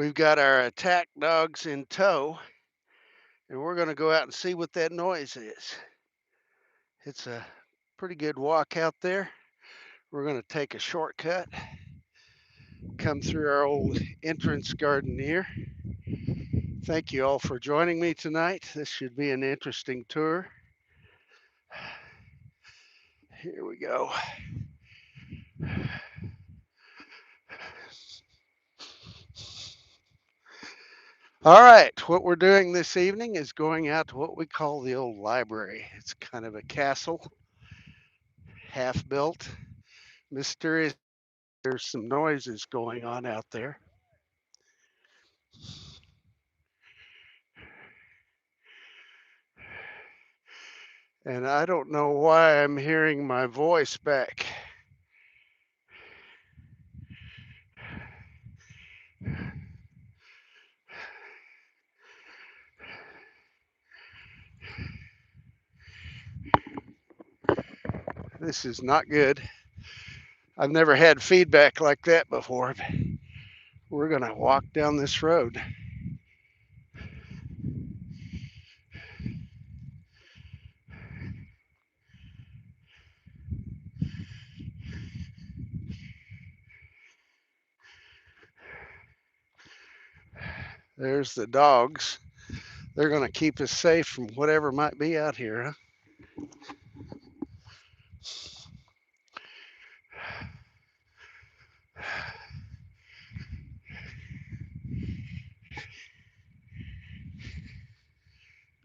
We've got our attack dogs in tow, and we're going to go out and see what that noise is. It's a pretty good walk out there. We're going to take a shortcut, come through our old entrance garden here. Thank you all for joining me tonight. This should be an interesting tour. Here we go. All right, what we're doing this evening is going out to what we call the old library. It's kind of a castle, half built, mysterious. There's some noises going on out there. And I don't know why I'm hearing my voice back. This is not good. I've never had feedback like that before. We're going to walk down this road. There's the dogs. They're going to keep us safe from whatever might be out here, huh?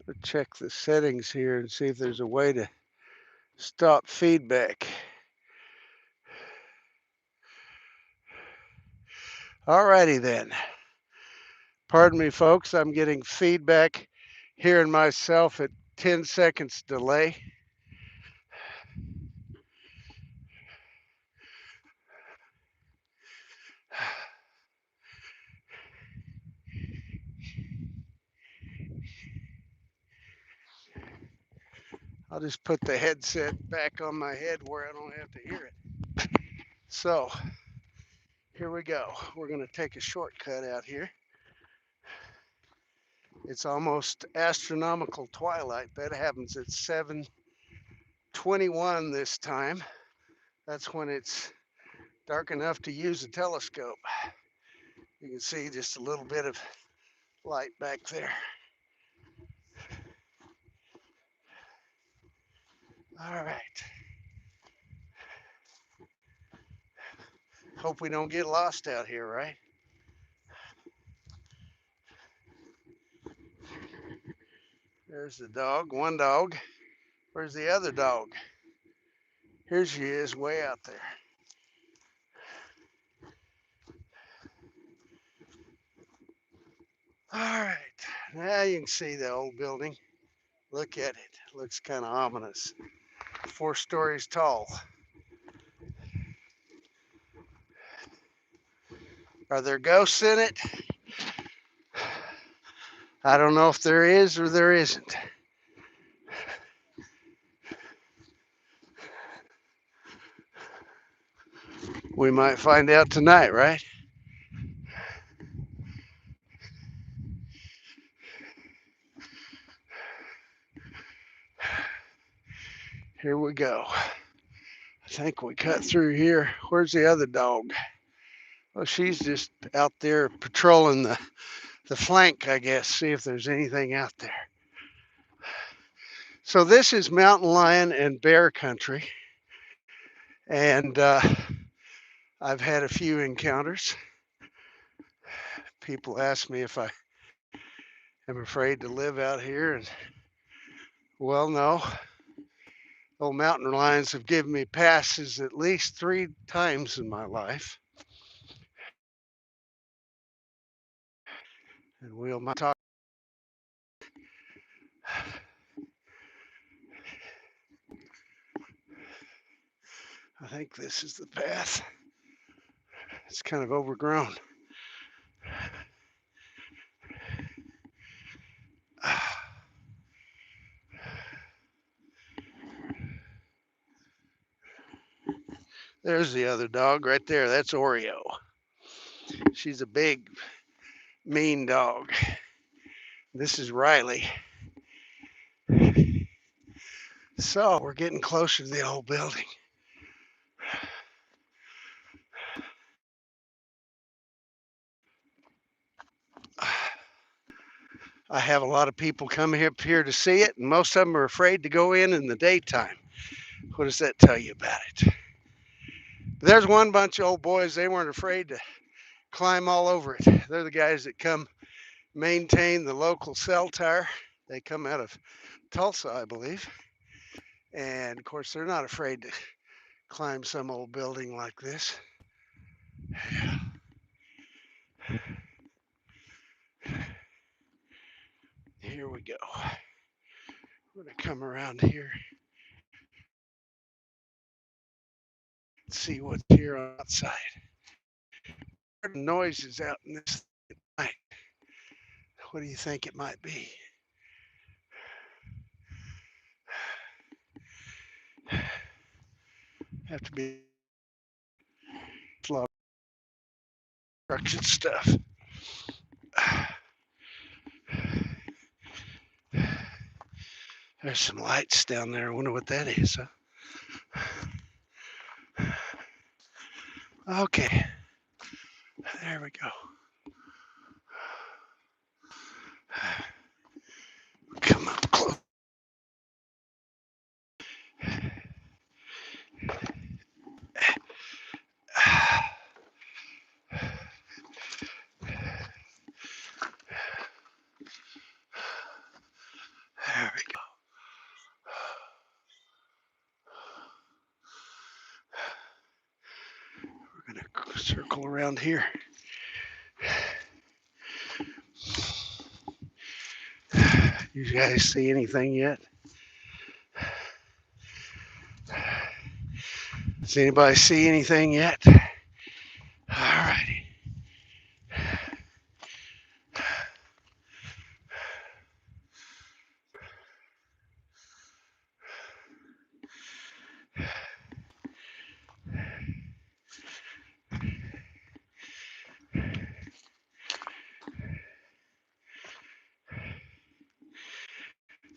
Let's check the settings here and see if there's a way to stop feedback. Alrighty then. Pardon me, folks. I'm getting feedback hearing myself at 10 seconds delay. I'll just put the headset back on my head where I don't have to hear it. So here we go. We're going to take a shortcut out here. It's almost astronomical twilight. That happens at 7:21 this time. That's when it's dark enough to use a telescope. You can see just a little bit of light back there. All right. Hope we don't get lost out here, right? There's the dog, one dog. Where's the other dog? Here she is, way out there. All right, now you can see the old building. Look at it, looks kind of ominous. 4 stories tall. Are there ghosts in it? I don't know if there is or there isn't. We might find out tonight, right? Here we go. I think we cut through here. Where's the other dog? Well, she's just out there patrolling the flank, I guess, see if there's anything out there. So this is mountain lion and bear country. And I've had a few encounters. People ask me if I am afraid to live out here. And well, no. Old mountain lions have given me passes at least 3 times in my life. And we'll talk. I think this is the path. It's kind of overgrown. There's the other dog right there. That's Oreo. She's a big mean dog. This is Riley. So we're getting closer to the old building. I have a lot of people coming up here to see it, and most of them are afraid to go in the daytime. What does that tell you about it? There's one bunch of old boys, they weren't afraid to climb all over it. They're the guys that come maintain the local cell tower. They come out of Tulsa, I believe. And of course, they're not afraid to climb some old building like this. Yeah. Here we go. We're going to come around here, see what's here on outside. The noise is out in this night. What do you think it might be? Have to be a lot of construction stuff. There's some lights down there. I wonder what that is. Huh? Okay, there we go. Come up close. There we go. We're going to circle around here. You guys see anything yet? Does anybody see anything yet? All righty.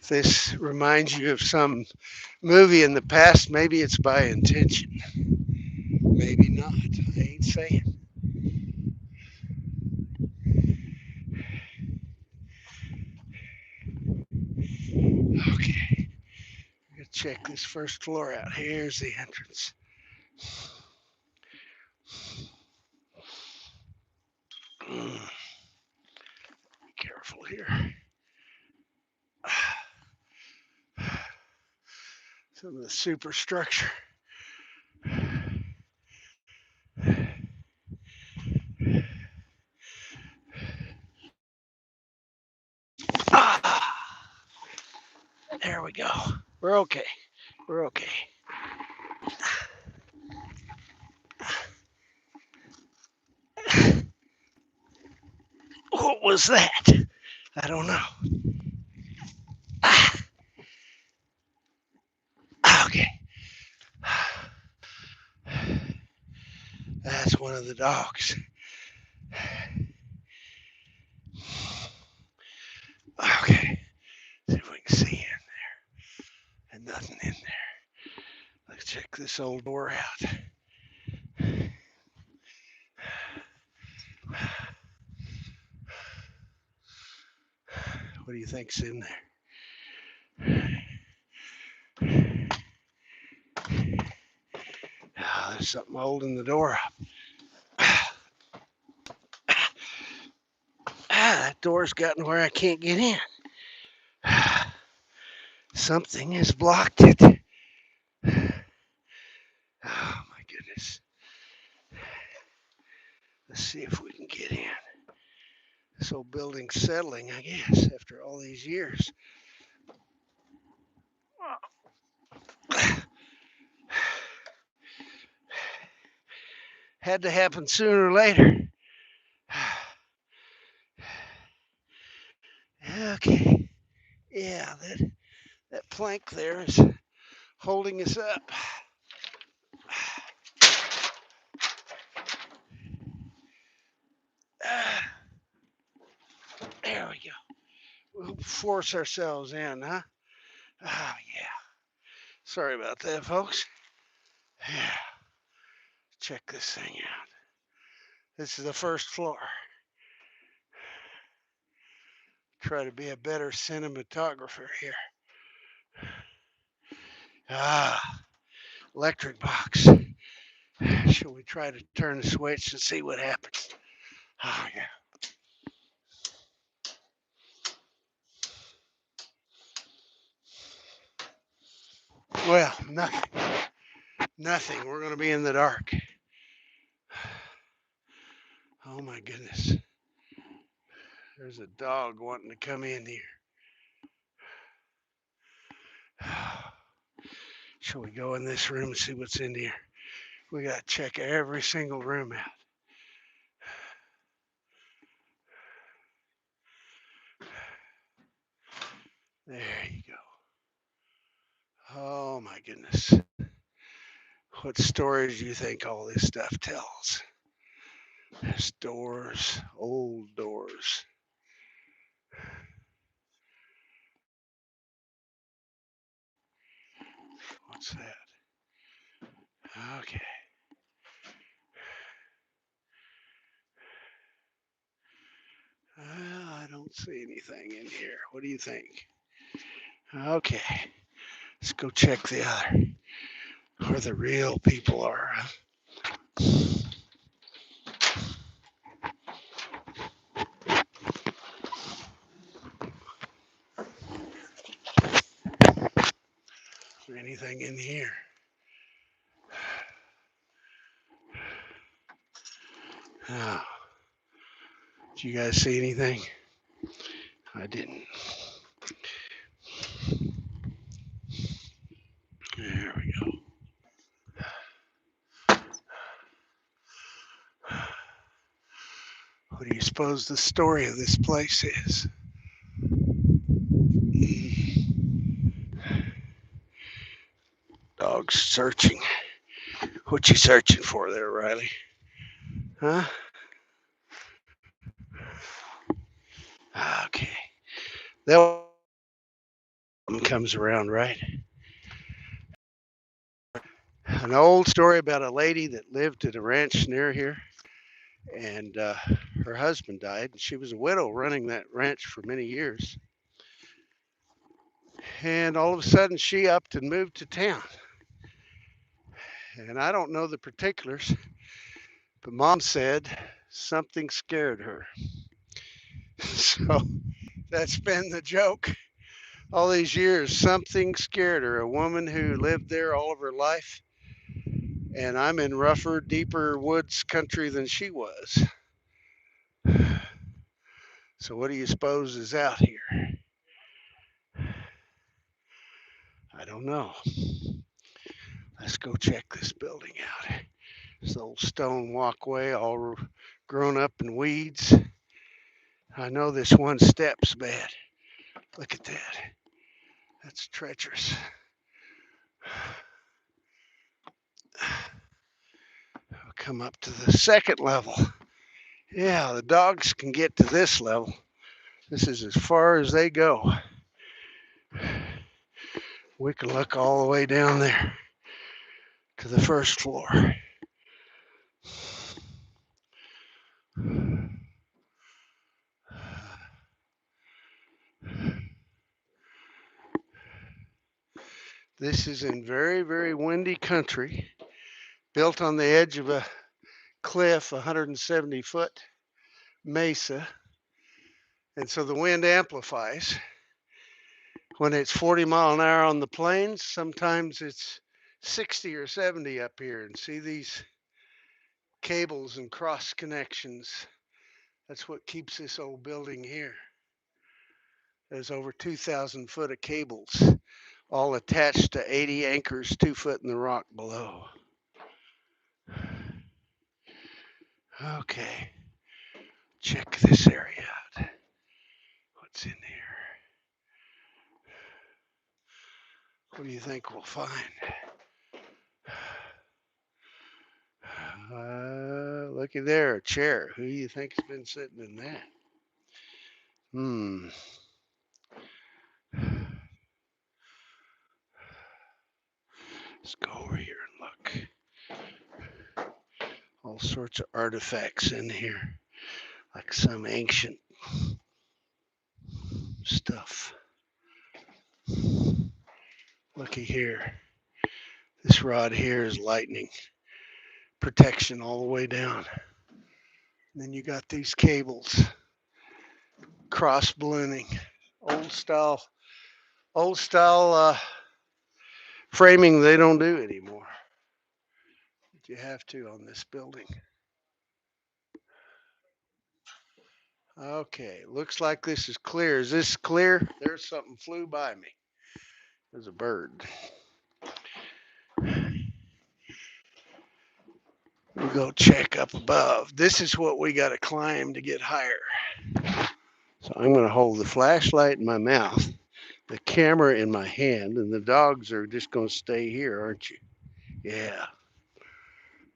This reminds you of some movie in the past, maybe it's by intention. Maybe not. I ain't saying. Okay. I'm going to check this first floor out. Here's the entrance. Be careful here. Some of the superstructure. There we go. We're okay. We're okay. What was that? I don't know. Okay. That's one of the dogs. Okay. See if we can see in there. And nothing in there. Let's check this old door out. What do you think's in there? Oh, there's something holding the door up. That door's gotten where I can't get in. Something has blocked it. Oh my goodness. Let's see if we can get in. This old building's settling, I guess, after all these years. Had to happen sooner or later. Okay. Yeah, that plank there is holding us up. There we go. We'll force ourselves in, huh? Oh, yeah. Sorry about that, folks. Yeah. Check this thing out. This is the first floor. Try to be a better cinematographer here. Ah, electric box. Shall we try to turn the switch and see what happens? Oh, yeah. Well, nothing. Nothing. We're going to be in the dark. Oh, my goodness. There's a dog wanting to come in here. Shall we go in this room and see what's in here? We got to check every single room out. There you go. Oh my goodness. What stories do you think all this stuff tells? There's doors, old doors. What's that? Okay. Well, I don't see anything in here. What do you think? Okay. Let's go check the other, where the real people are. Is there anything in here? Oh. Did you guys see anything? I didn't. There we go. What do you suppose the story of this place is? Dog's searching. What you searching for there, Riley? Huh? Okay. That one comes around, right? An old story about a lady that lived at a ranch near here, and her husband died, and she was a widow running that ranch for many years. And all of a sudden, she upped and moved to town. And I don't know the particulars, but mom said something scared her. So that's been the joke all these years. Something scared her. A woman who lived there all of her life. And I'm in rougher, deeper woods country than she was. So what do you suppose is out here? I don't know. Let's go check this building out. This old stone walkway all grown up in weeds. I know this one step's bad. Look at that. That's treacherous. I'll come up to the second level. Yeah, the dogs can get to this level. This is as far as they go. We can look all the way down there to the first floor. This is in very, very windy country, built on the edge of a cliff, 170-foot mesa. And so the wind amplifies. When it's 40 mile an hour on the plains, sometimes it's 60 or 70 up here. And see these cables and cross connections. That's what keeps this old building here. There's over 2,000 foot of cables, all attached to 80 anchors 2 foot in the rock below. Okay, check this area out. What's in here? What do you think we'll find? Looky there, a chair. Who do you think's been sitting in that? Hmm. Let's go over here and look. All sorts of artifacts in here, like some ancient stuff. Looky here. This rod here is lightning protection all the way down. And then you got these cables, cross ballooning, old style, old style framing they don't do anymore. But you have to on this building. Okay, looks like this is clear. Is this clear? There's something flew by me. There's a bird. We'll go check up above. This is what we got to climb to get higher. So I'm going to hold the flashlight in my mouth, the camera in my hand, and the dogs are just going to stay here, aren't you? Yeah.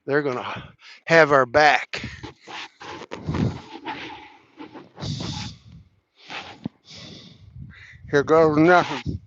They're going to have our back. Here goes nothing.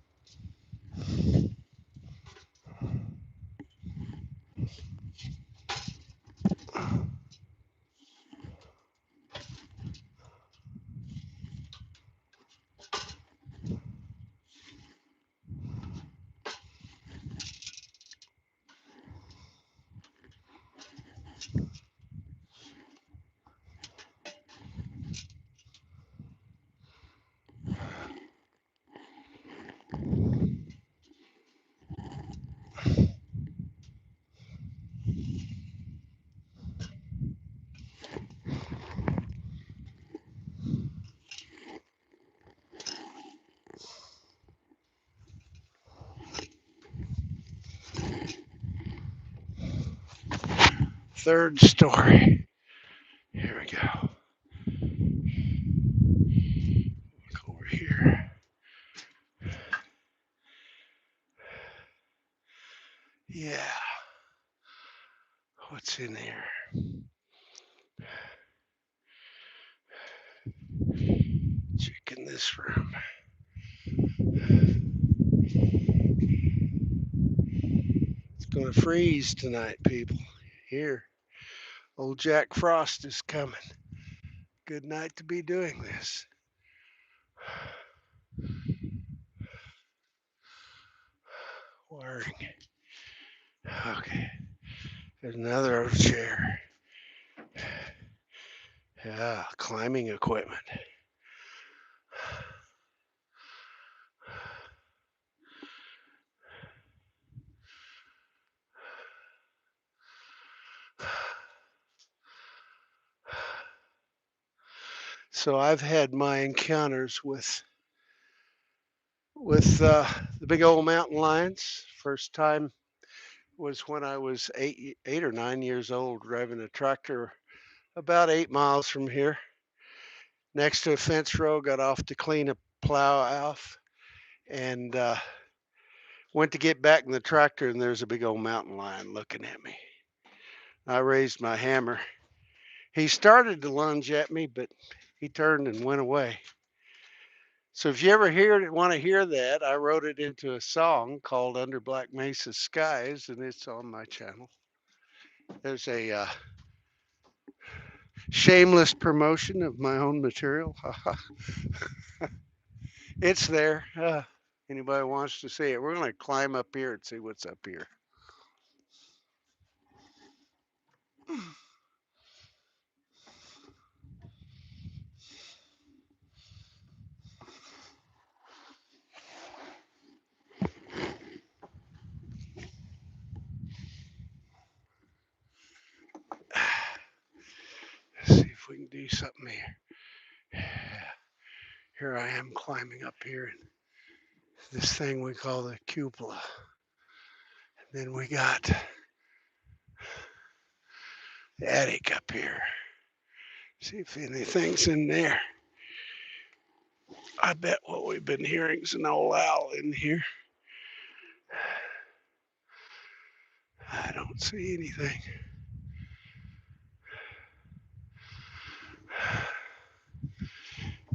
Third story. Here we go. Look over here. Yeah. What's in here? Check in this room. It's going to freeze tonight, people. Here. Old Jack Frost is coming. Good night to be doing this. Wiring. Okay. There's another old chair. Yeah, climbing equipment. So I've had my encounters with the big old mountain lions. First time was when I was 8 or 9 years old, driving a tractor about 8 miles from here, next to a fence row. Got off to clean a plow off, and went to get back in the tractor, and there's a big old mountain lion looking at me. I raised my hammer. He started to lunge at me, but he turned and went away. So if you ever want to hear that, I wrote it into a song called Under Black Mesa Skies, and it's on my channel. There's a shameless promotion of my own material. It's there. Anybody wants to see it? We're going to climb up here and see what's up here. See if we can do something here. Here I am climbing up here in this thing we call the cupola. And then we got the attic up here. See if anything's in there. I bet what we've been hearing is an old owl in here. I don't see anything.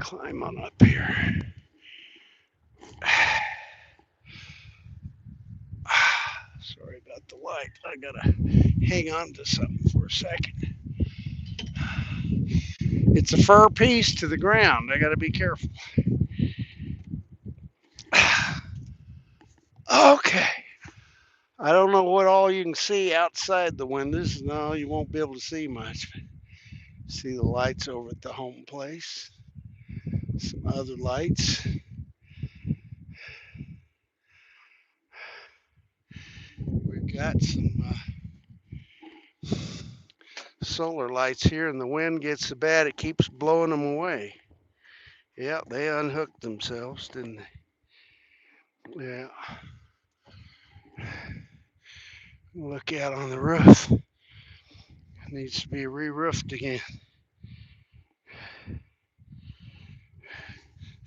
climb on up here. Sorry about the light. I gotta hang on to something for a second. It's a fur piece to the ground. I gotta be careful. Okay. I don't know what all you can see outside the windows. No, you won't be able to see much. See the lights over at the home place. Some other lights. We've got some solar lights here, and the wind gets so bad it keeps blowing them away. Yeah, they unhooked themselves, didn't they? Yeah. Look out on the roof. It needs to be re-roofed again.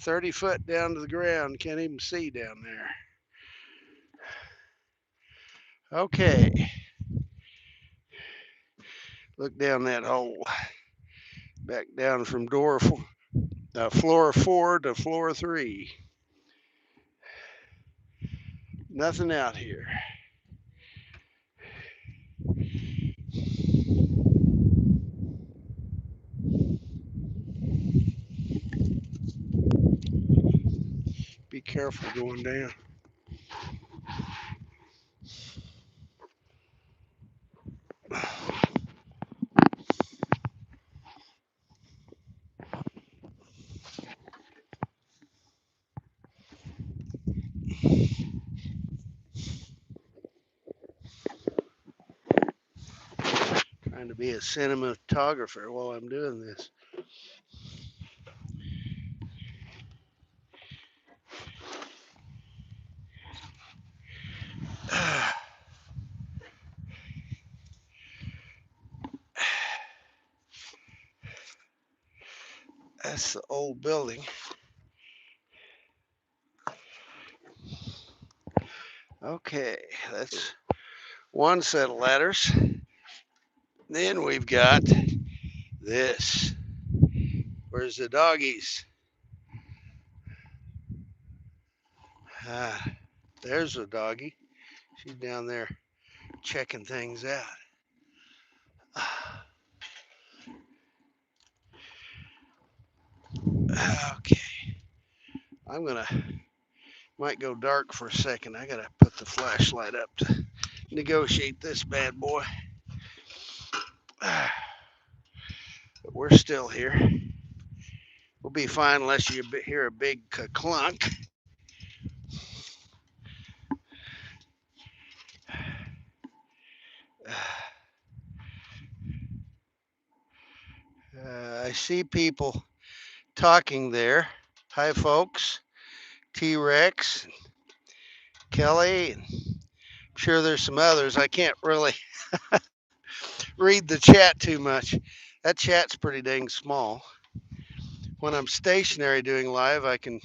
30 foot down to the ground. Can't even see down there. Okay. Look down that hole. Back down from floor 4 to floor 3. Nothing out here. Be careful going down. Trying to be a cinematographer while I'm doing this. That's the old building. Okay, that's one set of ladders. Then we've got this. Where's the doggies? Ah, there's a doggie. She's down there checking things out. Okay, might go dark for a second. I gotta put the flashlight up to negotiate this bad boy. But we're still here. We'll be fine unless you hear a big clunk. I see people talking there. Hi, folks. T-Rex, Kelly, and I'm sure there's some others. I can't really read the chat too much. That chat's pretty dang small. When I'm stationary doing live, I can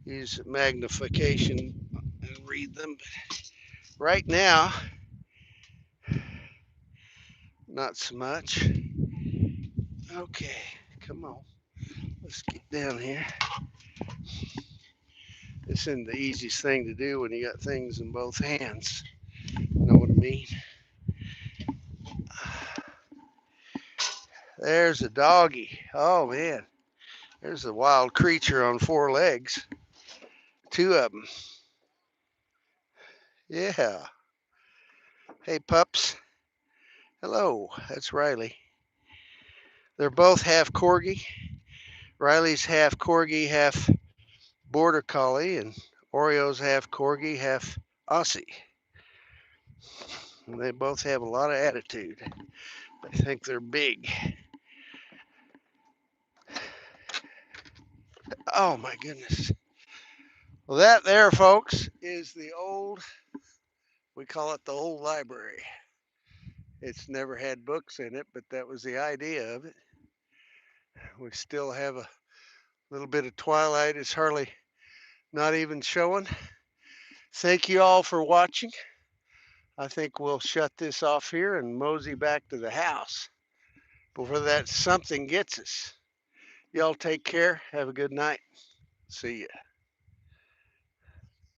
use magnification and read them. But right now, not so much. Okay, come on. Let's get down here. This isn't the easiest thing to do when you got things in both hands. Know what I mean? There's a doggy. Oh man, there's a wild creature on 4 legs. 2 of them. Yeah. Hey pups. Hello. That's Riley. They're both half corgi. Riley's half corgi, half border collie, and Oreo's half corgi, half Aussie. And they both have a lot of attitude. I think they're big. Oh my goodness. Well, that there, folks, is the old, we call it the old library. It's never had books in it, but that was the idea of it. We still have a little bit of twilight. It's hardly not even showing. Thank you all for watching. I think we'll shut this off here and mosey back to the house before that something gets us. Y'all take care. Have a good night. See ya.